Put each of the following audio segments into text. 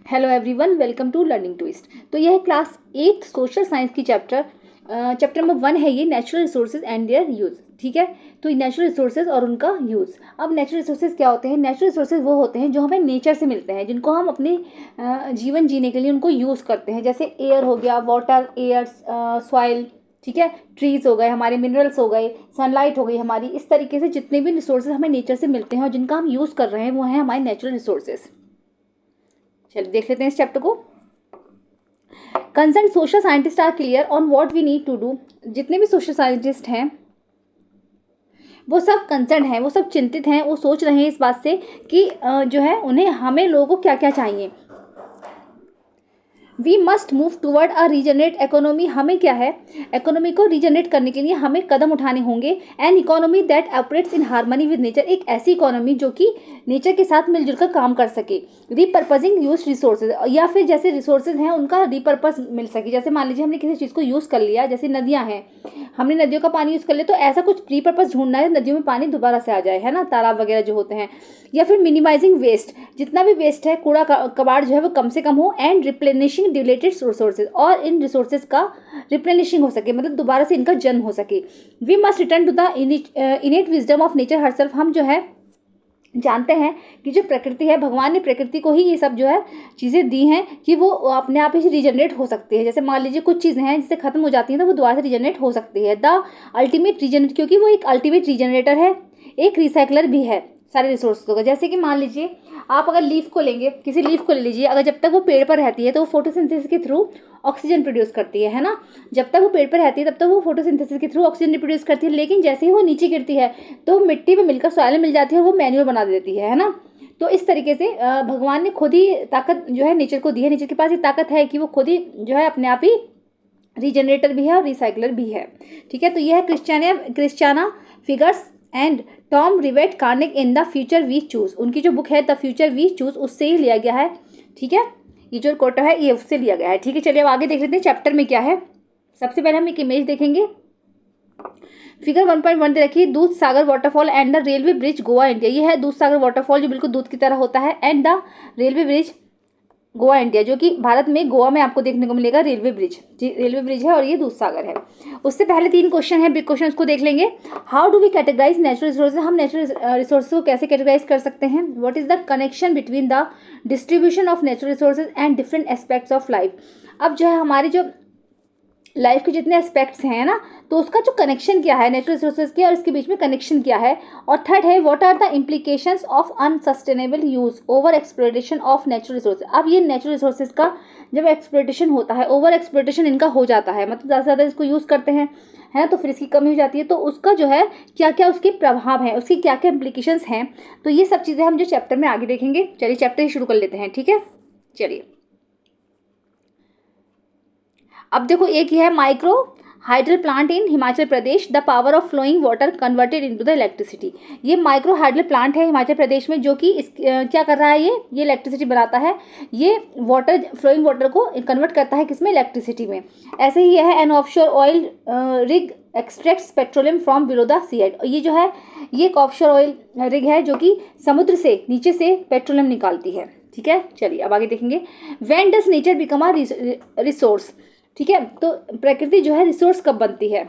Hello everyone, welcome to learning twist. तो यह class 8 social science की चैप्टर नंबर 1 है। ये natural resources and their use. ठीक है, तो नेचुरल रिसोर्सेज और उनका यूज़। अब नेचुरल रिसोर्सेज क्या होते हैं? नेचुरल रिसोर्सेज वो होते हैं जो हमें नेचर से मिलते हैं, जिनको हम अपने जीवन जीने के लिए उनको यूज़ करते हैं। जैसे एयर हो गया, वाटर, एयर, सॉइल, ठीक है, ट्रीज हो गए हमारे, मिनरल्स हो गए, सनलाइट हो गई हमारी। इस तरीके से जितने भी रिसोर्सेज हमें नेचर से मिलते हैं और जिनका हम यूज़ कर रहे हैं वो हैं हमारे नेचुरल रिसोर्सेज। चलिए देख लेते हैं इस चैप्टर को। Concern social scientist are clear on what we need to do. जितने भी सोशल साइंटिस्ट हैं वो सब कंसर्न हैं, वो सब चिंतित हैं, वो सोच रहे हैं इस बात से कि जो है उन्हें हमें लोगों को क्या क्या चाहिए। We must move toward a regenerate economy. हमें क्या है, इकोनॉमी को रीजनरेट करने के लिए हमें कदम उठाने होंगे। An economy that operates in harmony with nature. एक ऐसी इकोनॉमी जो कि नेचर के साथ मिलजुल कर काम कर सके। रीपर्पजिंग यूज रिसोर्सेज, या फिर जैसे रिसोर्सेज हैं उनका रीपर्पज मिल सके। जैसे मान लीजिए हमने किसी चीज़ को यूज़ कर लिया, जैसे नदियाँ हैं, हमने नदियों का पानी यूज़ कर लिया, तो ऐसा कुछ रीपर्पज ढूंढना है नदियों में पानी दोबारा से आ जाए, है ना, तालाब वगैरह जो होते हैं। या फिर मिनिमाइजिंग वेस्ट, जितना भी वेस्ट है, कूड़ा कबाड़ जो है वो कम से कम हो। एंड रिप्लेनिशिंग डिलेटेड रिसोर्सेज, और इन रिसोर्सेज का रिप्लेनिशिंग हो सके, मतलब दोबारा से इनका जन्म हो सके। We must return to the innate wisdom of nature herself. हम जो है जानते हैं कि जो प्रकृति है, भगवान ने प्रकृति को ही ये सब जो है चीज़ें दी हैं कि वो अपने आप ही रीजनरेट हो सकती है। जैसे मान लीजिए कुछ चीज़ें हैं जिससे खत्म हो जाती हैं तो वो दोबारा से रीजनरेट हो सकती है। द अल्टीमेट रीजनरेट, क्योंकि वो एक अल्टीमेट रीजनरेटर है, एक रिसाइकलर भी है सारे रिसोर्सों का। जैसे कि मान लीजिए आप अगर लीफ को लेंगे, किसी लीफ को ले लीजिए, अगर जब तक वो पेड़ पर रहती है तो वो फोटोसिंथेसिस के थ्रू ऑक्सीजन प्रोड्यूस करती है ना। जब तक वो पेड़ पर रहती है तब तक वो फोटोसिंथेसिस के थ्रू ऑक्सीजन प्रोड्यूस करती है, लेकिन जैसे ही वो नीचे गिरती है तो मिट्टी में मिलकर सॉइल में मिल जाती है और वो मैन्योर बना देती है ना। तो इस तरीके से भगवान ने खुद ही ताकत जो है नेचर को दी है। नेचर के पास ये ताकत है कि वो खुद ही जो है अपने आप ही रीजनरेटर भी है और रिसाइकलर भी है। ठीक है, तो यह Christiana Figueres and Tom Rivett Carnac in the future we choose. उनकी जो बुक है द फ्यूचर वी चूज, उससे ही लिया गया है। ठीक है, ये जो कोटा है ये उससे लिया गया है। ठीक है, चलिए अब आगे देख लेते हैं चैप्टर में क्या है। सबसे पहले हम एक इमेज देखेंगे। फिगर 1.1 दे रखी है, Doodh Sagar waterfall and the railway bridge Goa India. ये है दूध सागर वाटरफॉल जो बिल्कुल दूध की तरह होता है, and the railway bridge Goa India, जो कि भारत में गोवा में आपको देखने को मिलेगा रेलवे ब्रिज है, और ये दूध सागर है। उससे पहले 3 क्वेश्चन है, बिग क्वेश्चन, उसको देख लेंगे। How do we categorize natural resources. हम नेचुरल रिसोर्सेज को कैसे कैटेगराइज कर सकते हैं। What is the connection between the distribution of natural resources and different aspects of life. अब जो है हमारी जो लाइफ के जितने एस्पेक्ट्स हैं ना, तो उसका जो कनेक्शन क्या है नेचुरल रिसोर्सेज के, और इसके बीच में कनेक्शन क्या है। और थर्ड है what are the implications of unsustainable use over exploitation of natural resources. अब ये नेचुरल रिसोर्सेज का जब एक्सप्लोइटेशन होता है, ओवर एक्सप्लोइटेशन इनका हो जाता है, मतलब ज़्यादा से ज़्यादा इसको यूज़ करते हैं, है ना, तो फिर इसकी कमी हो जाती है। तो उसका जो है क्या क्या उसके प्रभाव हैं, उसकी क्या क्या इम्प्लीकेशंस हैं, तो ये सब चीज़ें हम जो चैप्टर में आगे देखेंगे। चलिए चैप्टर ही शुरू कर लेते हैं। ठीक है, चलिए अब देखो, एक ही है micro hydel plant in Himachal Pradesh, the power of flowing water converted into the electricity. ये माइक्रो हाइड्रल प्लांट है हिमाचल प्रदेश में, जो कि क्या कर रहा है, ये इलेक्ट्रिसिटी बनाता है। ये वाटर, फ्लोइंग वाटर को कन्वर्ट करता है किसमें, इलेक्ट्रिसिटी में। ऐसे ही यह है an offshore oil rig extracts petroleum from below the sea head. ये जो है ये एक ऑफशोर ऑयल रिग है जो कि समुद्र से नीचे से पेट्रोलियम निकालती है। ठीक है, चलिए अब आगे देखेंगे। When does nature become a resource. ठीक है, तो प्रकृति जो है रिसोर्स कब बनती है।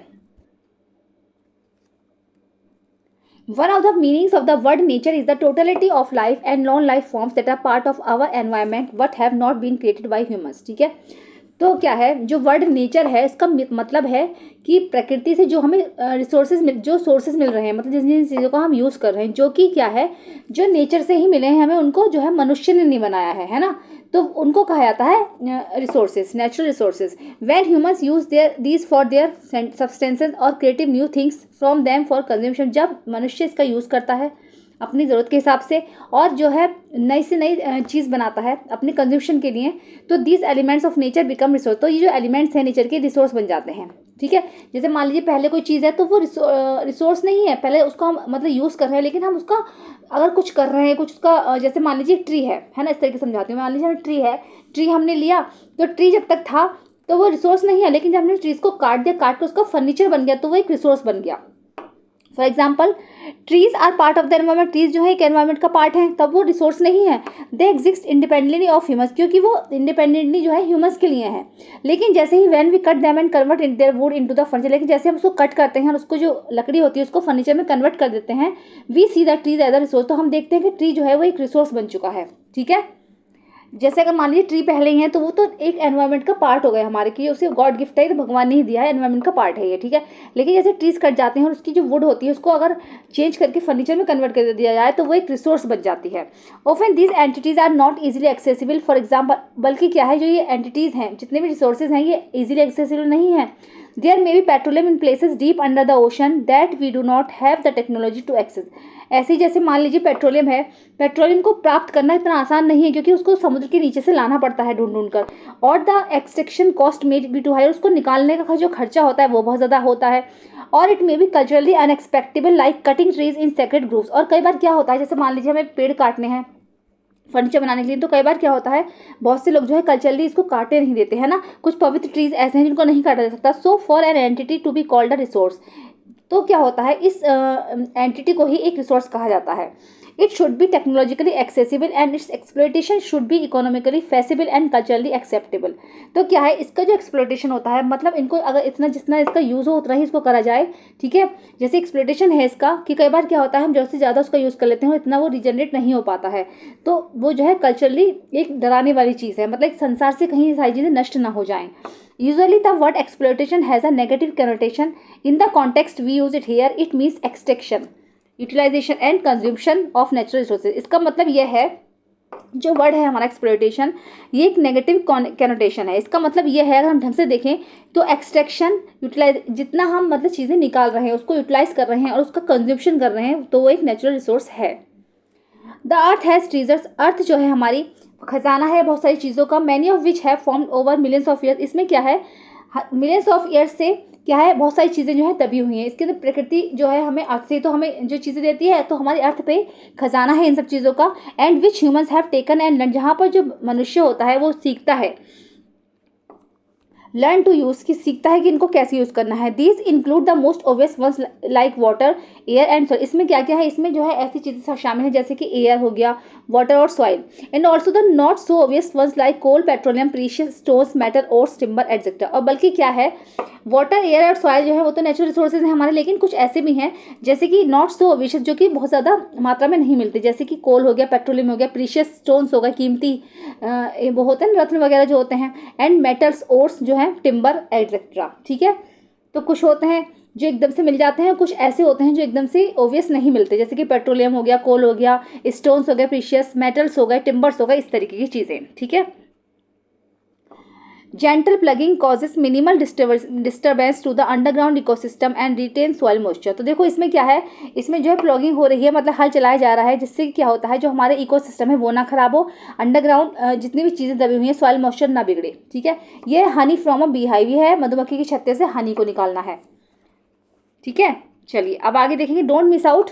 One of the meanings of the word nature is the totality of life and non life forms that are part of our environment but have not been created by humans. ठीक है, तो क्या है जो word nature है, इसका मतलब है कि प्रकृति से जो हमें जो सोर्सेज मिल रहे हैं, मतलब जिन जिन चीज़ों को हम यूज़ कर रहे हैं, जो कि क्या है, जो नेचर से ही मिले हैं हमें, उनको जो है मनुष्य ने नहीं बनाया है ना, तो उनको कहा जाता है resources, natural resources. When humans use these for their substances और creative new things from them for consumption. जब मनुष्य इसका यूज़ करता है अपनी ज़रूरत के हिसाब से और जो है नई से नई चीज़ बनाता है अपने कंज्यूमशन के लिए, तो these elements of nature become resource. तो ये जो एलिमेंट्स हैं नेचर के, रिसोर्स बन जाते हैं। ठीक है, जैसे मान लीजिए पहले कोई चीज़ है तो वो रिसोर्स नहीं है, पहले उसको हम मतलब यूज़ कर रहे हैं, लेकिन हम उसका अगर कुछ कर रहे हैं, कुछ उसका जैसे मान लीजिए ट्री है ना, इस तरीके समझाती हूँ। मान लीजिए ट्री है, ट्री हमने लिया, तो ट्री जब तक था तो वो रिसोर्स नहीं है, लेकिन जब हमने ट्रीज को काट दिया, काट के उसका फर्नीचर बन गया, तो वो एक रिसोर्स बन गया। For example trees are part of the environment, trees जो है एक एनवायरमेंट का पार्ट है, तब वो रिसोर्स नहीं है। They exist independently of humans, क्योंकि वो इंडिपेंडेंटली जो है ह्यूमंस के लिए है। लेकिन जैसे ही when we cut them and convert in their wood into the furniture, लेकिन जैसे हम उसको कट करते हैं और उसको जो लकड़ी होती है उसको फर्नीचर में कन्वर्ट कर देते हैं, we see the trees as a resource, तो हम देखते हैं कि ट्री जो है वो एक रिसोर्स बन चुका है। ठीक है, जैसे अगर मान लीजिए ट्री पहले ही है तो वो तो एक एनवायरनमेंट का पार्ट हो गया हमारे, कि उसे गॉड गिफ्ट है, तो भगवान ने ही दिया है, एनवायरनमेंट का पार्ट है ये। ठीक है, लेकिन जैसे ट्रीज कट जाते हैं और उसकी जो वुड होती है उसको अगर चेंज करके फर्नीचर में कन्वर्ट कर दिया जाए तो वो एक रिसोर्स बन जाती है। Often these entities are not easily accessible, for example, बल्कि क्या है, जो ये एंटिटीज़ हैं, जितने भी रिसोर्सेज हैं, ये ईजिली एक्सेसिबल नहीं है। There may be petroleum in places deep under the ocean that we do not have the technology to access. ऐसे जैसे मान लीजिए पेट्रोलियम है, पेट्रोलियम को प्राप्त करना इतना आसान नहीं है, क्योंकि उसको समुद्र के नीचे से लाना पड़ता है ढूंढ ढूंढ कर, और the extraction cost may be too high, उसको निकालने का जो खर्चा होता है वो बहुत ज़्यादा होता है। और it may be culturally unexpectable like cutting trees in sacred groups, और कई बार क्या होता है, जैसे मान लीजिए हमें पेड़ काटने हैं फर्नीचर बनाने के लिए, तो कई बार क्या होता है, बहुत से लोग जो है कल्चरली इसको काटे नहीं देते हैं ना, कुछ पवित्र ट्रीज ऐसे हैं जिनको नहीं काटा जा सकता। So for an entity to be called a resource, तो क्या होता है, इस एंटिटी को ही एक रिसोर्स कहा जाता है। It should be technologically accessible and its exploitation should be economically feasible and culturally acceptable. तो क्या है, इसका जो एक्सप्लोइटेशन होता है, मतलब इनको अगर इतना जितना इसका यूज़ हो उतना ही इसको करा जाए। ठीक है, जैसे एक्सप्लोइटेशन है इसका, कि कई बार क्या होता है, हम जैसे ज़्यादा उसका यूज़ कर लेते हैं इतना वो रिजनरेट नहीं हो पाता है, तो वो जो है कल्चरली एक डराने वाली चीज़ है, मतलब संसार से कहीं सारी चीज़ें नष्ट ना हो जाएं। Usually the word exploitation has a negative connotation. In the context we use it here, it means extraction, utilization and consumption of natural resources. इसका मतलब यह है, जो वर्ड है हमारा एक्सप्लोइटेशन, ये एक नेगेटिव कॉनोटेशन है। इसका मतलब ये है, अगर हम ढंग से देखें तो एक्सट्रैक्शन, यूटिलाइज, जितना हम मतलब चीज़ें निकाल रहे हैं उसको यूटिलाइज कर रहे हैं और उसका कंज्यूप्शन कर रहे हैं, तो वो एक नेचुरल रिसोर्स है। द अर्थ हैज़ ट्रीजर्स, अर्थ जो है हमारी खजाना है बहुत सारी चीज़ों का, many of which have formed over millions of years. इसमें क्या है, मिलियंस ऑफ ईयर्स से क्या है, बहुत सारी चीज़ें जो है दबी हुई हैं। इसके अंदर प्रकृति जो है हमें अर्थ से तो हमें जो चीज़ें देती है, तो हमारे अर्थ पे खजाना है इन सब चीज़ों का। And which humans have taken and learn, जहाँ पर जो मनुष्य होता है वो सीखता है, लर्न टू यूज़, की सीखता है कि इनको कैसे यूज़ करना है। These include the most obvious ones like water, air and soil. इसमें क्या क्या है, इसमें जो है ऐसी चीज़ें शामिल हैं जैसे कि एयर हो गया, वाटर और soil. And also the not so obvious ones like coal, petroleum, precious stones, metal और टिम्बर एटसेट्रा। और बल्कि क्या है, वाटर, एयर और सॉइल जो है वो तो नेचुरल रिसोर्सेज हैं हमारे, लेकिन कुछ ऐसे भी हैं जैसे कि नॉट सो ऑब्वियस, जो कि बहुत ज़्यादा मात्रा में नहीं मिलते, जैसे कि कोल हो गया, पेट्रोलियम हो गया, प्रीशियस स्टोन्स हो गए, कीमती वो होते हैं रत्न वगैरह जो होते हैं, एंड मेटल्स, ओर्स जो है, टिम्बर एटसेट्रा। ठीक है, तो कुछ होते हैं जो एकदम से मिल जाते हैं, कुछ ऐसे होते हैं जो एकदम से ऑब्वियस नहीं मिलते, जैसे कि पेट्रोलियम हो गया, कोल हो गया, स्टोन्स हो गए, प्रीशियस मेटल्स हो गए, टिम्बर्स हो गए, इस तरीके की चीज़ें। ठीक है, gentle plugging causes minimal disturbance to the underground ecosystem and retain soil moisture. तो देखो इसमें क्या है, इसमें जो है प्लॉगिंग हो रही है, मतलब हल चलाया जा रहा है, जिससे क्या होता है, जो हमारे इकोसिस्टम है वो ना खराब हो, अंडरग्राउंड जितनी भी चीज़ें दबी हुई हैं, सॉइल मॉइस्चर ना बिगड़े। ठीक है, ये honey from a bee hive है, मधुमक्खी की छत्ते से हनी को निकालना है। ठीक है, चलिए अब आगे देखेंगे, don't miss out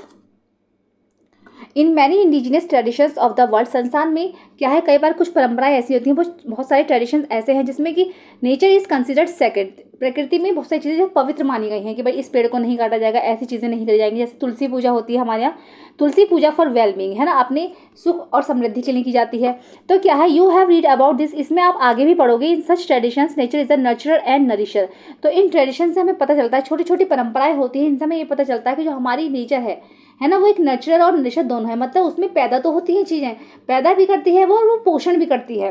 in many indigenous traditions of the world. संसार में क्या है, कई बार कुछ परंपराएं ऐसी होती हैं, बहुत सारे ट्रेडिशंस ऐसे हैं जिसमें कि नेचर इज कंसिडर्ड सेक्रेड, प्रकृति में बहुत सारी चीज़ें जो पवित्र मानी गई हैं कि भाई इस पेड़ को नहीं काटा जाएगा, ऐसी चीज़ें नहीं करी जाएंगी। जैसे तुलसी पूजा होती है हमारे यहाँ, तुलसी पूजा फॉर वेलबींग है ना, अपने सुख और समृद्धि के लिए की जाती है। तो क्या है, you have read about this, इसमें आप आगे भी पढ़ोगे, in such traditions nature is a nurturer and nourisher. तो इन ट्रेडिशन से हमें पता चलता है, छोटी छोटी परंपराएं होती हैं, इनसे हमें ये पता चलता है कि जो हमारी नेचर है ना, वो एक नर्चरर और नरिशर दोनों है, मतलब उसमें पैदा तो होती हैं चीज़ें, पैदा भी करती है वो पोषण भी करती है।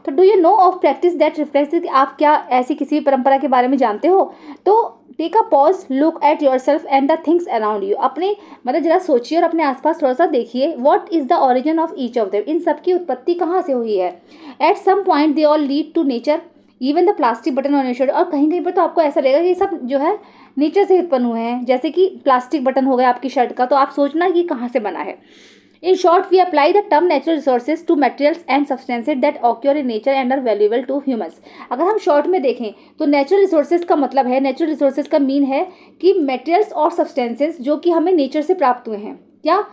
तो do you know of practice that reflects, कि आप क्या ऐसी किसी परंपरा के बारे में जानते हो? तो take a pause, look at yourself and the things around you, अपने मतलब जरा सोचिए और अपने आसपास थोड़ा सा देखिए, what is the origin of each of them, इन सब की उत्पत्ति कहाँ से हुई है। At some point they all lead to nature, even the plastic button on your shirt. और कहीं कहीं पर तो आपको ऐसा लगेगा कि ये सब जो है नेचर से उत्पन्न हुए हैं, जैसे कि प्लास्टिक बटन हो गया आपकी शर्ट का, तो आप सोचना कि कहाँ से बना है। In short, we apply the term natural resources to materials and substances that occur in nature and are valuable to humans. अगर हम शॉर्ट में देखें तो नेचुरल रिसोर्सेज का मतलब है, नेचुरल रिसोर्सेज का मीन है कि मटेरियल्स और सब्सटेंसेस जो कि हमें नेचर से प्राप्त हुए हैं। क्या?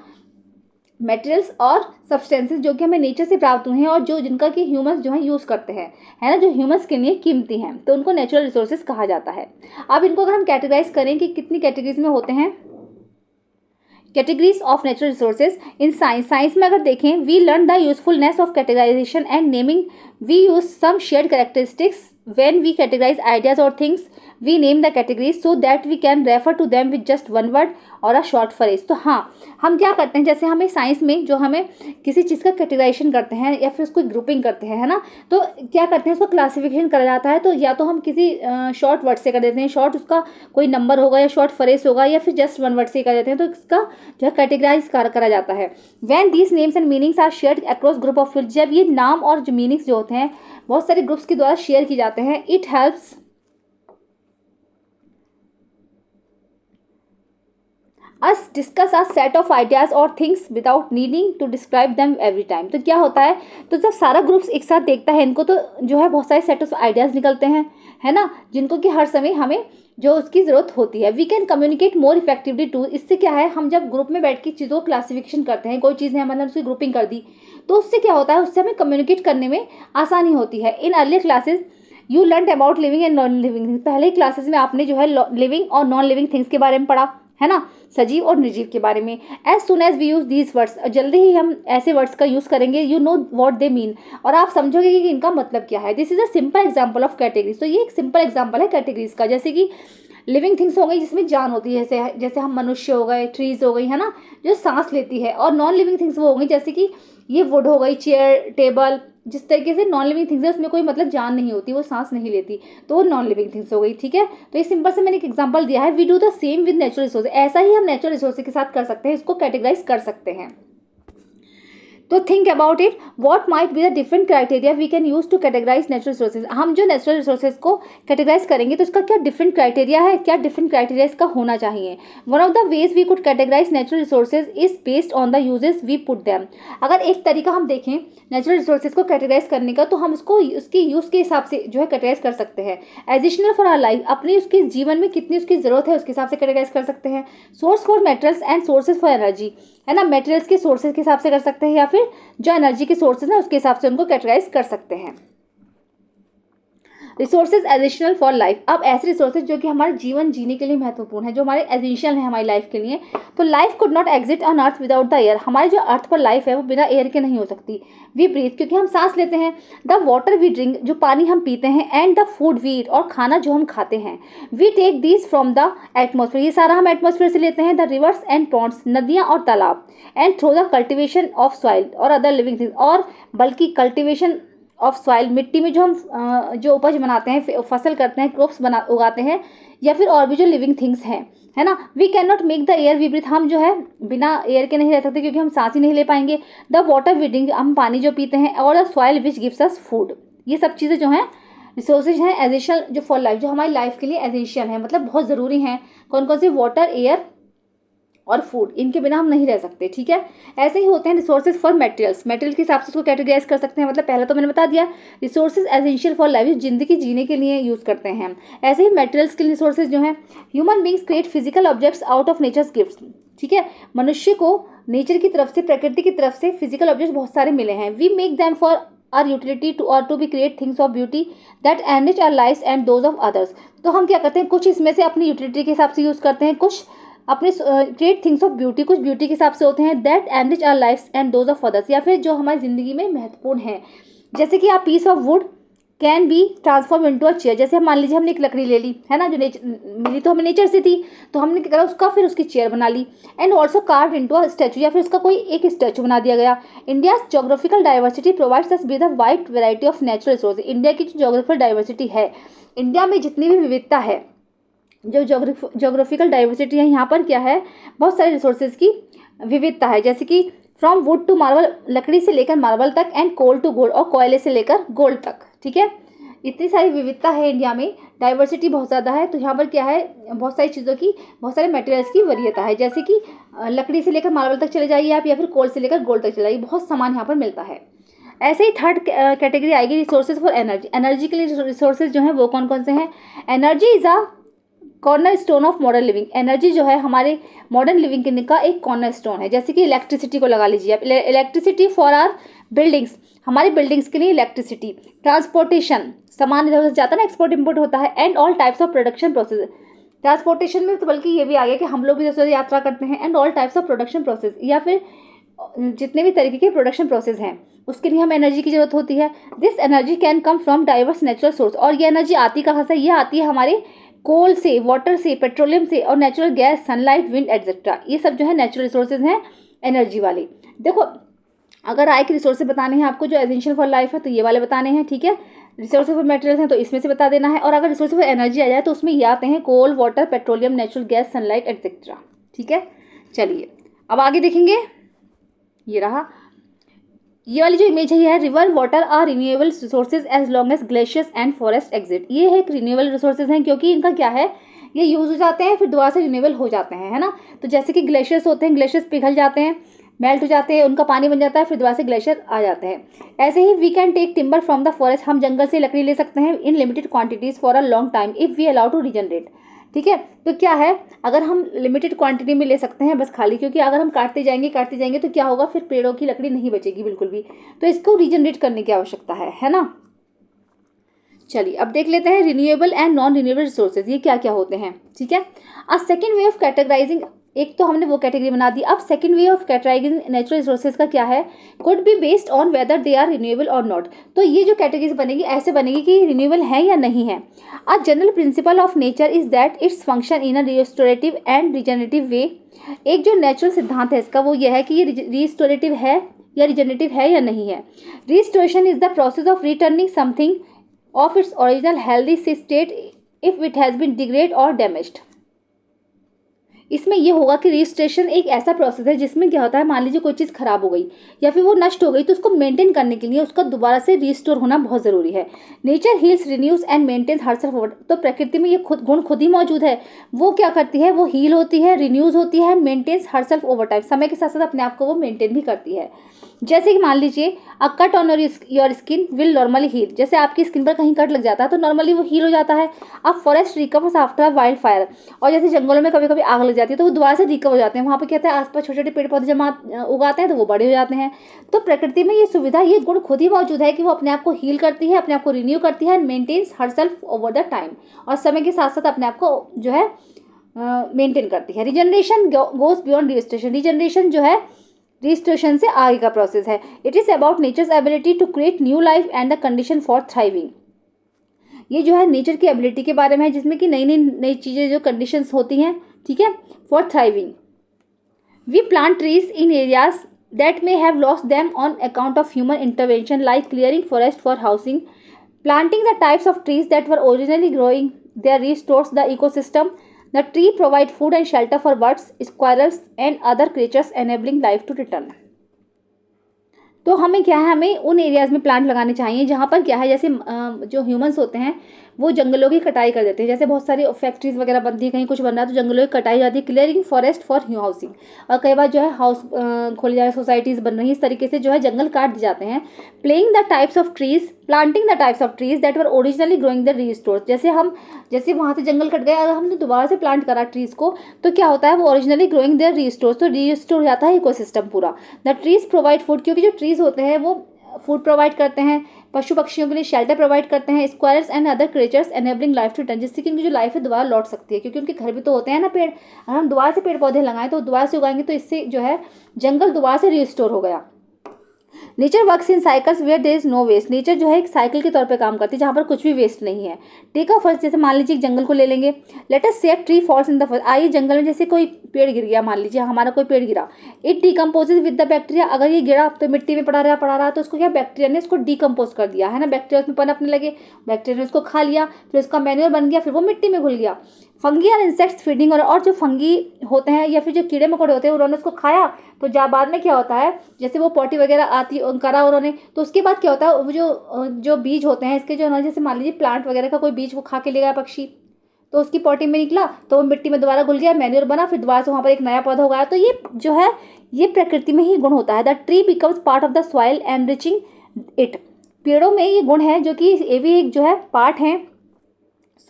मटेरियल्स और सब्सटेंसेस जो कि हमें नेचर से प्राप्त हुए हैं और जो जिनका कि ह्यूमंस जो है यूज़ करते हैं, है ना, जो ह्यूमंस के लिए कीमती हैं, तो उनको नेचुरल रिसोर्सेज कहा जाता है। अब इनको अगर हम कैटेगराइज करें कि कितनी कैटेगरीज में होते हैं, categories of natural resources in science में अगर देखें, we learn the usefulness of categorization and naming, we use some shared characteristics when we categorize ideas or things, we name the categories so that we can refer to them with just one word और a short phrase. तो हाँ, हम क्या करते हैं, जैसे हमें science में जो हमें किसी चीज़ का कैटेगराइजेशन करते हैं या फिर उसको ग्रुपिंग करते हैं, है ना, तो क्या करते हैं, उसको क्लासिफिकेशन करा जाता है, तो या तो हम किसी शॉर्ट वर्ड से कर देते हैं, शॉर्ट उसका कोई नंबर होगा या शॉर्ट फ्रेज होगा या फिर जस्ट वन वर्ड से कर देते हैं, तो इसका जो है कैटेगराइज करा जाता है। When these names and meanings are shared across group of field, जब ये नाम और जो मीनिंग्स जो होते हैं बहुत सारे ग्रुप्स के द्वारा शेयर किए जाते हैं, it helps us discuss a set of ideas और things without needing to describe them every time. तो क्या होता है, तो जब सारा ग्रुप्स एक साथ देखता है इनको, तो जो है बहुत सारे सेट ऑफ आइडियाज़ निकलते हैं, है ना, जिनको कि हर समय हमें जो उसकी ज़रूरत होती है। We can communicate more effectively too, इससे क्या है, हम जब ग्रुप में बैठ के चीज़ों को क्लासिफिकेशन करते हैं, कोई चीज़ है मतलब उसकी ग्रुपिंग कर दी, तो उससे क्या होता है, उससे हमें कम्युनिकेट करने में आसानी होती है। In earlier classes you learn about living and non living things, पहले क्लासेज में आपने जो है लिविंग और नॉन लिविंग थिंग्स के बारे में पढ़ा, है ना, सजीव और निर्जीव के बारे में। As soon as we use these words, जल्दी ही हम ऐसे वर्ड्स का यूज़ करेंगे, you know what they mean, और आप समझोगे कि इनका मतलब क्या है। This is a simple example of categories, तो ये एक सिंपल एग्जाम्पल है कैटेगरीज का। जैसे कि लिविंग थिंग्स हो गई जिसमें जान होती है, जैसे हम मनुष्य हो गए, ट्रीज हो गई, है ना, जो सांस लेती है, और नॉन लिविंग थिंग्स वो हो गई जैसे कि ये वुड हो गई, चेयर, टेबल, जिस तरीके से नॉन लिविंग थिंग्स है उसमें कोई मतलब जान नहीं होती, वो सांस नहीं लेती, तो वो नॉन लिविंग थिंग्स हो गई, ठीक है। तो ये सिंपल से मैंने एक एग्जांपल दिया है। We do the same with natural resources, ऐसा ही हम नेचुरल रिसोर्सेज के साथ कर सकते हैं, इसको कैटेगराइज कर सकते हैं। तो think about it, what might be the different criteria we can use to categorize natural resources. हम जो नेचुरल रिसोर्सेज को कैटेगराइज करेंगे तो इसका क्या डिफरेंट क्राइटेरिया है, क्या डिफरेंट क्राइटेरिया इसका होना चाहिए। One of the ways we could categorize natural resources is based on the uses we put them. अगर एक तरीका हम देखें नेचुरल रिसोर्सेज को कैटेगराइज करने का, तो हम उसको उसके यूज़ के हिसाब से जो है कैटेगराइज कर सकते हैं। एडिशनल फॉर आवर लाइफ, अपनी उसके जीवन में कितनी उसकी ज़रूरत है उसके हिसाब से कैटेगराइज कर सकते हैं। Source for materials and sources for energy, है ना, मटेरियल्स के सोर्सेज के हिसाब से कर सकते हैं, या फिर जो एनर्जी के सोर्सेज हैं उसके हिसाब से उनको कैटेगराइज कर सकते हैं। रिसोर्सेज एसेंशियल फॉर लाइफ, अब ऐसे रिसोर्सेज जो कि हमारे जीवन जीने के लिए महत्वपूर्ण है, जो हमारे एसेंशियल है हमारी लाइफ के लिए। तो life could not exist on earth without the air, हमारी जो अर्थ पर लाइफ है वो बिना एयर के नहीं हो सकती। वी ब्रीथ, क्योंकि हम सांस लेते हैं। द वाटर वी ड्रिंक, जो पानी हम पीते हैं। And the food we eat, और खाना जो हम खाते हैं। We take these from the atmosphere, ये सारा हम एटमोसफेयर से लेते हैं। द रिवर्स एंड पॉन्ड्स, नदियाँ और तालाब। And through the cultivation of soil और अदर लिविंग थिंग्स, और बल्कि कल्टिवेशन ऑफ सॉइल, मिट्टी में जो हम जो उपज बनाते हैं, फसल करते हैं, क्रॉप्स उगाते हैं, या फिर और भी जो लिविंग थिंग्स हैं, है ना। We can not make the air we breathe, हम जो है बिना एयर के नहीं रह सकते क्योंकि हम सांस ही नहीं ले पाएंगे। द वाटर वी ड्रिंक, हम पानी जो पीते हैं। और the soil which gives us food, ये सब चीज़ें जो हैं रिसोर्सेज हैं एसेंशियल जो फॉर लाइफ, जो हमारी लाइफ के लिए एसेंशियल हैं, मतलब बहुत ज़रूरी हैं। कौन कौन से, वाटर, एयर और फूड, इनके बिना हम नहीं रह सकते, ठीक है। ऐसे ही होते हैं रिसोर्सेज फॉर मटेरियल्स, मटेरियल के हिसाब से इसको कैटेगराइज कर सकते हैं। मतलब पहले तो मैंने बता दिया रिसोर्सेज एसेंशियल फॉर लाइफ, जिंदगी जीने के लिए यूज़ करते हैं हम। ऐसे ही मटेरियल्स के रिसोर्सेज जो हैं, human beings create physical objects out of nature's gifts, ठीक है। मनुष्य को नेचर की तरफ से, प्रकृति की तरफ से फिजिकल ऑब्जेक्ट्स बहुत सारे मिले हैं। We make them for our utility too और to be create things of beauty that enrich our lives and those of others. तो हम क्या करते हैं, कुछ इसमें से अपनी यूटिलिटी के हिसाब से यूज़ करते हैं, कुछ अपने क्रिएट थिंग्स ऑफ ब्यूटी, कुछ ब्यूटी के हिसाब से होते हैं। That enrich our lives and those of others, या फिर जो हमारी ज़िंदगी में महत्वपूर्ण है। जैसे कि आप piece of wood can be transform into a chair, जैसे हम मान लीजिए हमने एक लकड़ी ले ली, है ना, जो मिली तो हमें नेचर से थी, तो हमने क्या करा उसका, फिर उसकी चेयर बना ली। And also carve into a statue, या फिर उसका कोई एक स्टैचू बना दिया गया। India geographical diversity provides us with a wide variety of natural resources, India की जो जोग्राफिकल डाइवर्सिटी है, इंडिया में जितनी भी विविधता है, जो जोग्राफिकल डाइवर्सिटी है, यहाँ पर क्या है, बहुत सारे रिसोर्सेज की विविधता है। जैसे कि फ्रॉम वुड टू मार्बल, लकड़ी से लेकर मार्बल तक। एंड कोल टू गोल्ड, और कोयले से लेकर गोल्ड तक, ठीक है। इतनी सारी विविधता है इंडिया में, डाइवर्सिटी बहुत ज़्यादा है। तो यहाँ पर क्या है, बहुत सारी चीज़ों की, बहुत सारे मटेरियल्स की वरीयता है। जैसे कि लकड़ी से लेकर मार्बल तक चले जाइए आप, या फिर कोल से लेकर गोल्ड तक चले जाइए, बहुत सामान यहाँ पर मिलता है। ऐसे ही थर्ड कैटेगरी आएगी रिसोर्सेज फॉर एनर्जी। एनर्जी के लिए रिसोर्सेज जो हैं वो कौन कौन से हैं। Energy is a corner stone of modern living, energy जो है हमारे मॉडर्न लिविंग का एक कॉर्नर स्टोन है। जैसे कि इलेक्ट्रिसिटी को लगा लीजिए आप, इलेक्ट्रिसिटी फॉर आर बिल्डिंग्स, हमारी बिल्डिंग्स के लिए इलेक्ट्रिसिटी। ट्रांसपोर्टेशन, सामान इधर उधर जाता है ना, एक्सपोर्ट इम्पोर्ट होता है। And all types of production process, transportation में तो बल्कि ये भी आ गया कि हम लोग भी जैसे यात्रा करते हैं। And all types of production process, या फिर जितने भी तरीके के प्रोडक्शन प्रोसेस हैं उसके लिए हमें एनर्जी की जरूरत होती है। This energy can come from diverse natural source, और ये एनर्जी आती कहाँ से? ये आती है हमारे कोल से, वाटर से, पेट्रोलियम से, और natural gas, sunlight, wind etcetera. ये सब जो है नेचुरल रिसोर्सेज हैं एनर्जी वाले। देखो अगर आय के रिसोर्सेज बताने हैं आपको जो एसेंशियल फॉर लाइफ है तो ये वाले बताने हैं, ठीक है। रिसोर्सेज फॉर मटेरियल्स हैं तो इसमें से बता देना है। और अगर रिसोर्सेज फॉर एनर्जी आ जाए तो उसमें ये आते हैं coal, water, petroleum, natural gas, sunlight etcetera, ठीक है। चलिए अब आगे देखेंगे। ये रहा, ये वाली जो इमेज है ये है river water are renewable resources as long as glaciers and forest exist. ये है एक रिन्यूएबल रिसोर्सेज हैं क्योंकि इनका क्या है, ये यूज हो जाते हैं फिर दोबारा से रिन्यूएबल हो जाते हैं, है ना। तो जैसे कि ग्लेशियर्स होते हैं, ग्लेशियर्स पिघल जाते हैं, मेल्ट हो जाते हैं, उनका पानी बन जाता है, फिर दोबारा से ग्लेशियर आ जाते हैं। ऐसे ही we can take timber from the forest, हम जंगल से लकड़ी ले सकते हैं in limited quantities for a long time if we allow to regenerate, ठीक है। तो क्या है, अगर हम लिमिटेड क्वांटिटी में ले सकते हैं बस खाली, क्योंकि अगर हम काटते जाएंगे तो क्या होगा, फिर पेड़ों की लकड़ी नहीं बचेगी बिल्कुल भी, तो इसको रीजनरेट करने की आवश्यकता है ना। चलिए अब देख लेते हैं renewable and non renewable resources ये क्या क्या होते हैं, ठीक है। A second way of categorizing, एक तो हमने वो कैटेगरी बना दी। अब second way of categorizing natural resources का क्या है, could be based on whether they are renewable और नॉट। तो ये जो कैटेगरीज बनेगी ऐसे बनेगी कि रिन्यूएबल है या नहीं है। A general principle of nature is that its function in a restorative and regenerative way. एक जो नेचुरल सिद्धांत है इसका वो ये है कि ये रिस्टोरेटिव है या रिजनरेटिव है या नहीं है। Restoration is the process of returning something of its original healthy state if it has been degrade और डैमेज्ड। इसमें यह होगा कि रिस्टोरेशन एक ऐसा प्रोसेस है जिसमें क्या होता है, मान लीजिए कोई चीज़ खराब हो गई या फिर वो नष्ट हो गई तो उसको मेंटेन करने के लिए उसका दोबारा से रिस्टोर होना बहुत ज़रूरी है। Nature heals, renews and maintains herself over. तो प्रकृति में ये गुण खुद ही मौजूद है। वो क्या करती है, वो हील होती है, रिन्यूज होती है, मेंटेन्स हरसेल्फ ओवर टाइम। समय के साथ साथ अपने आप को वो मेंटेन भी करती है। जैसे कि मान लीजिए a cut on your skin will normally heal. जैसे आपकी स्किन पर कहीं कट लग जाता है तो नॉर्मली वो हील हो जाता है। अब forest recovers after wild fire. और जैसे जंगलों में कभी कभी आग लग जाती है तो वो दोबारा से रिकवर हो जाते हैं। वहाँ पर क्या होता है, आसपास छोटे छोटे पेड़ पौधे जमा उगाते हैं तो वो बड़े हो जाते हैं। तो प्रकृति में ये सुविधा, ये गुण खुद ही मौजूद है कि वो अपने आप को हील करती है, अपने आप को रिन्यू करती है, maintains herself over the time. और समय के साथ साथ अपने आप को जो है मेंटेन करती है। Regeneration goes beyond restoration. Regeneration जो है रिस्टोरेशन से आगे का प्रोसेस है। It is about nature's ability to create new life and the condition for thriving. ये जो है नेचर की एबिलिटी के बारे में है जिसमें कि नई चीज़ें जो कंडीशंस होती हैं, ठीक है, for thriving. We plant trees in areas that may have lost them on account of human intervention like clearing forest for housing. Planting the types of trees that were originally growing there restores the ecosystem. The tree provide food and shelter for birds, squirrels and other creatures enabling life to return. तो हमें क्या है, हमें उन areas में plant लगाने चाहिए जहाँ पर क्या है, जैसे जो ह्यूमंस होते हैं वो जंगलों की कटाई कर देते हैं। जैसे बहुत सारी फैक्ट्रीज वगैरह बनती है, कहीं कुछ बन रहा है तो जंगलों की कटाई जाती है। Clearing forest for housing. और कई बार जो है हाउस खोले जा रहे, सोसाइटीज़ बन रही हैं, इस तरीके से जो है जंगल काट दिए जाते हैं। Playing the types of trees, planting the types of trees that were originally growing the restores. जैसे वहाँ से जंगल कट गया, अगर हमने दोबारा से प्लांट करा ट्रीज़ को तो क्या होता है, वो ओरिजिनली ग्रोइंग देयर रीस्टोर्स, तो रीस्टोर हो जाता है इकोसिस्टम पूरा। द ट्रीज प्रोवाइड फूड, क्योंकि जो ट्रीज़ होते हैं वो फूड प्रोवाइड करते हैं, पशु पक्षियों के लिए शेल्टर प्रोवाइड करते हैं, squirrels and other creatures enabling life to return, जिससे कि उनकी जो लाइफ है दोबारा लौट सकती है, क्योंकि उनके घर भी तो होते हैं ना पेड़। अगर हम दोबारा से पेड़ पौधे लगाएं तो दोबारा से उगाएंगे तो इससे जो है जंगल दोबारा से रिस्टोर हो गया। Nature works in cycles where there is no waste. Nature जो है एक साइकिल के तौर पे काम करती है जहाँ पर कुछ भी वेस्ट नहीं है। टेक ऑफ फर्स्ट, जैसे मान लीजिए एक जंगल को ले लेंगे। लेट अस से a tree falls in the first. आइए जंगल में जैसे कोई पेड़ गिर गया, मान लीजिए हमारा कोई पेड़ गिरा, it decomposes with the bacteria. अगर ये गिरा तो मिट्टी में पड़ा रहा तो उसको क्या, बैक्टीरिया ने उसको डिकम्पोज कर दिया है ना, बैक्टीरिया उसमें पनपने लगे, बैक्टीरिया ने उसको खा लिया, फिर उसका मैन्योर बन गया, फिर वो मिट्टी में घुल गया। फंगी और इंसेक्ट्स फीडिंग, और जो फंगी होते हैं या फिर जो कीड़े मकोड़े होते हैं उन्होंने उसको खाया तो बाद में क्या होता है, जैसे वो पॉटी वगैरह आती करा उन्होंने, तो उसके बाद क्या होता है, वो जो बीज होते हैं इसके, जो उन्होंने जैसे मान लीजिए प्लांट वगैरह का कोई बीज वो खा के ले गया पक्षी, तो उसकी पॉटी में निकला तो वो मिट्टी में दोबारा घुल गया, मैन्योर बना, फिर दोबारा से वहाँ पर एक नया पौधा उगाया। तो ये जो है ये प्रकृति में ही गुण होता है। The tree becomes part of the soil enriching it. पेड़ों में ये गुण है जो कि ये भी एक जो है पार्ट है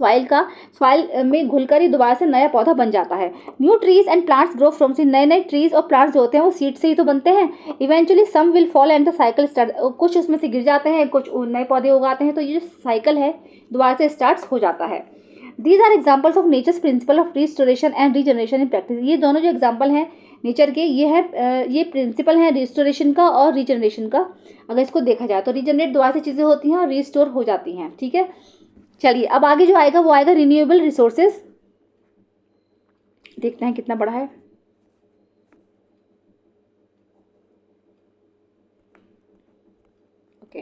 सॉइल का, सॉइल में घुलकर ही दोबारा से नया पौधा बन जाता है। New trees and plants grow from seed. नए ट्रीज और प्लांट्स जो होते हैं वो सीड से ही तो बनते हैं। Eventually some will fall and the cycle start. कुछ उसमें से गिर जाते हैं, कुछ नए पौधे उगाते हैं, तो ये जो साइकिल है दोबारा से स्टार्ट हो जाता है। These are examples of nature's principle of restoration and regeneration in practice. ये दोनों जो एग्जाम्पल हैं नेचर के, ये है ये प्रिंसिपल है रिस्टोरेशन का और रीजनरेशन का। अगर इसको देखा जाए तो रीजनरेट दोबारा से चीज़ें होती हैं और रिस्टोर हो जाती हैं, ठीक है। चलिए अब आगे जो आएगा वो आएगा रिन्यूएबल रिसोर्सेज। देखते हैं कितना बड़ा है। Okay,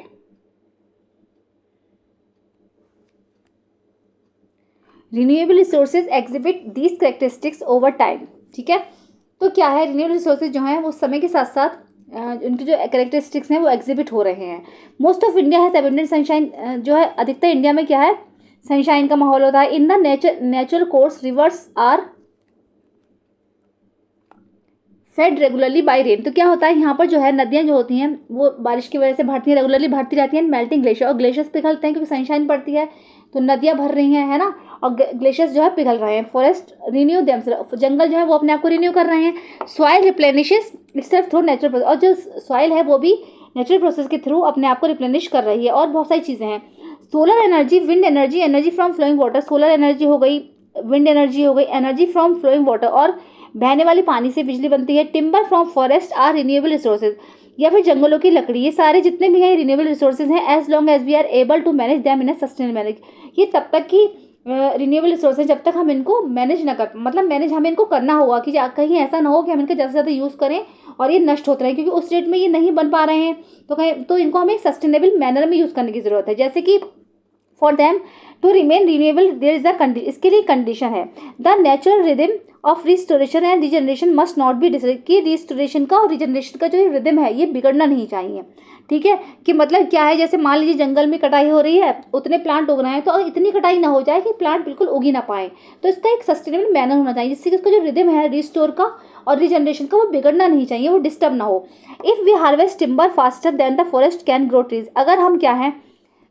renewable resources exhibit these characteristics over time, ठीक है। तो क्या है, रिन्यूएबल रिसोर्सेज जो हैं वो समय के साथ साथ उनकी जो कैरेक्टरिस्टिक्स हैं वो एग्जिबिट हो रहे हैं। Most of India has abundant sunshine, जो है अधिकतर इंडिया में क्या है, सनशाइन का माहौल होता है। In the natural course rivers are fed regularly by rain. तो क्या होता है, यहाँ पर जो है नदियाँ जो होती हैं वो बारिश की वजह से भरती हैं, रेगुलरली भरती रहती हैं। मेल्टिंग ग्लेशियर, और ग्लेशियर्स पिघलते हैं क्योंकि सनशाइन पड़ती है तो नदियाँ भर रही हैं, है ना, और ग्लेशियर्स जो है पिघल रहे हैं। फॉरेस्ट रिन्यू देमसेल्फ, जंगल जो है वो अपने आप को रिन्यू कर रहे हैं। Soil replenishes itself through natural process, और जो सॉइल है वो भी नेचुरल प्रोसेस के थ्रू अपने आप को रिप्लेनिश कर रही है। और बहुत सारी चीज़ें हैं। Solar energy, wind energy, energy from flowing water, solar energy हो गई, विंड एनर्जी हो गई, एनर्जी फ्रॉम फ्लोइंग वाटर, और बहने वाले पानी से बिजली बनती है। Timber from forest are renewable resources, या फिर जंगलों की लकड़ी, ये सारे जितने भी हैं रिन्यूएबल रिसोर्सेज हैं as long as we are able to manage them in a sustainable manner. ये तब तक की रिन्यूएबल रिसोर्सेज जब तक हम इनको मैनेज ना कर, मतलब मैनेज हमें इनको करना होगा कि कहीं ऐसा ना हो कि हम इनका ज़्यादा से ज़्यादा यूज़ करें और ये नष्ट होते रहें, क्योंकि उस रेट में ये नहीं बन पा रहे हैं। तो कहीं तो इनको हमें सस्टेनेबल मैनर में यूज़ करने की ज़रूरत है। जैसे कि for them to remain renewable there is a इसके लिए कंडीशन है, the natural rhythm of restoration and regeneration must not be disturb, कि रिस्टोरेशन का और रीजनरेशन का जो रिदम है ये बिगड़ना नहीं चाहिए, ठीक है। कि मतलब क्या है, जैसे मान लीजिए जंगल में कटाई हो रही है, उतने प्लांट उग रहे हैं, तो इतनी कटाई ना हो जाए कि प्लांट बिल्कुल उग ही ना पाए। तो इसका एक सस्टेनेबल मैनर होना चाहिए जिससे कि इसका जो रिदम है रिस्टोर का और रीजनरेशन का वो बिगड़ना नहीं चाहिए, वो डिस्टर्ब ना हो। If we harvest timber faster than the forest can grow trees, अगर हम क्या है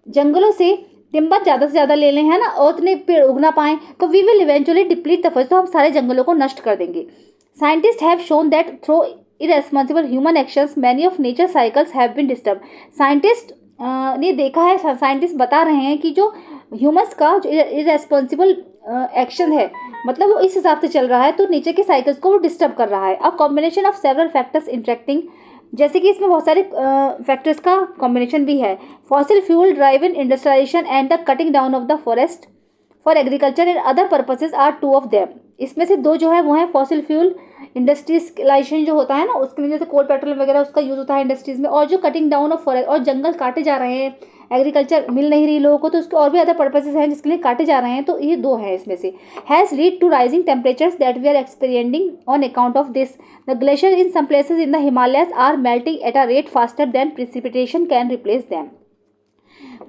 जंगलों से टिम्बर ज़्यादा से ज़्यादा ले लें, है ना, और उतने पेड़ उग ना पाएँ, तो we will eventually deplete the forest, तो हम सारे जंगलों को नष्ट कर देंगे। Scientist have shown that through irresponsible human actions many of nature cycles have been disturb. Scientist ने देखा है, साइंटिस्ट बता रहे हैं कि जो ह्यूमंस का जो इरेस्पॉन्सिबल एक्शन है, मतलब वो इस हिसाब से चल रहा है तो नेचर के साइकिल्स को वो डिस्टर्ब कर रहा है। अब combination of several factors interacting, जैसे कि इसमें बहुत सारे फैक्टर्स का कॉम्बिनेशन भी है। Fossil fuel driven industrialization and the cutting down of the forest for agriculture and other purposes are two of them. इसमें से दो जो है वो है फॉसिल फ्यूल इंडस्ट्रियलाइजेशन जो होता है ना, उसके लिए जैसे कोल पेट्रोल वगैरह उसका यूज़ होता है इंडस्ट्रीज में, और जो कटिंग डाउन ऑफ फॉरेस्ट, और जंगल काटे जा रहे हैं, एग्रीकल्चर मिल नहीं रही लोगों को, तो उसके और भी अदर पर्पसेज हैं जिसके लिए काटे जा रहे हैं। तो ये दो हैं इसमें से। Has lead to rising temperatures that we are experiencing on account of this, the glacier in some places in the Himalayas are melting at a rate faster than precipitation can replace them.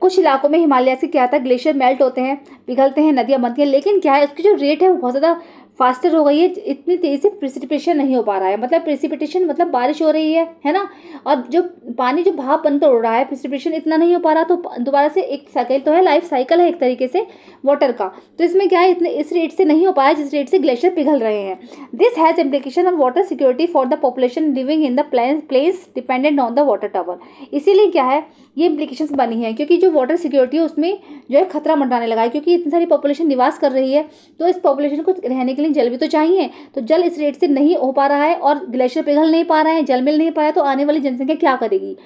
कुछ इलाकों में हिमालय से क्या होता है, glacier melt होते हैं, पिघलते हैं, नदियाँ बनती हैं, लेकिन क्या है उसकी जो रेट है वो बहुत ज़्यादा फास्टर हो गई है, इतनी तेज़ी से प्रेसिपिटेशन नहीं हो पा रहा है। मतलब प्रेसिपिटेशन मतलब बारिश हो रही है ना, और जो पानी जो भाप बनकर उड़ रहा है, प्रेसिपिटेशन इतना नहीं हो पा रहा, तो दोबारा से एक साइकिल तो है, लाइफ साइकिल है एक तरीके से वाटर का, तो इसमें क्या है इतने इस रेट से नहीं हो पाया जिस रेट से ग्लेशियर पिघल रहे हैं। This has implication on water security for the population living in the place dependent on the water tower. इसीलिए क्या है ये इम्प्लीकेशंस बनी है, क्योंकि जो वाटर सिक्योरिटी है उसमें जो है खतरा मंडराने लगा है, क्योंकि इतनी सारी पॉपुलेशन निवास कर रही है, तो इस पॉपुलेशन को रहने के लिए जल भी तो चाहिए, तो जल इस रेट से नहीं हो पा रहा है और ग्लेशियर पिघल नहीं पा रहे हैं, जल मिल नहीं पाया, तो आने वाली जनसंख्या क्या करेगी,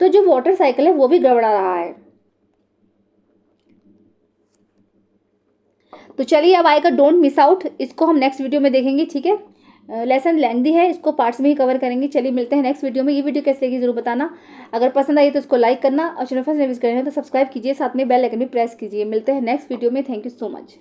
तो जो वाटर साइकिल है वो भी गड़बड़ा रहा है। तो चलिए अब आएगा डोंट मिस आउट, इसको हम नेक्स्ट वीडियो में देखेंगे, ठीक है। लेसन लेंथी है, इसको पार्ट्स में ही कवर करेंगे। चलिए मिलते हैं नेक्स्ट वीडियो में। ये वीडियो कैसे लगी जरूर बताना, अगर पसंद आई तो इसको लाइक करना, और चैनल फर्स्ट विजिट करना है तो सब्सक्राइब कीजिए, साथ में बेल आइकन भी प्रेस कीजिए। मिलते हैं नेक्स्ट वीडियो में। Thank you so much.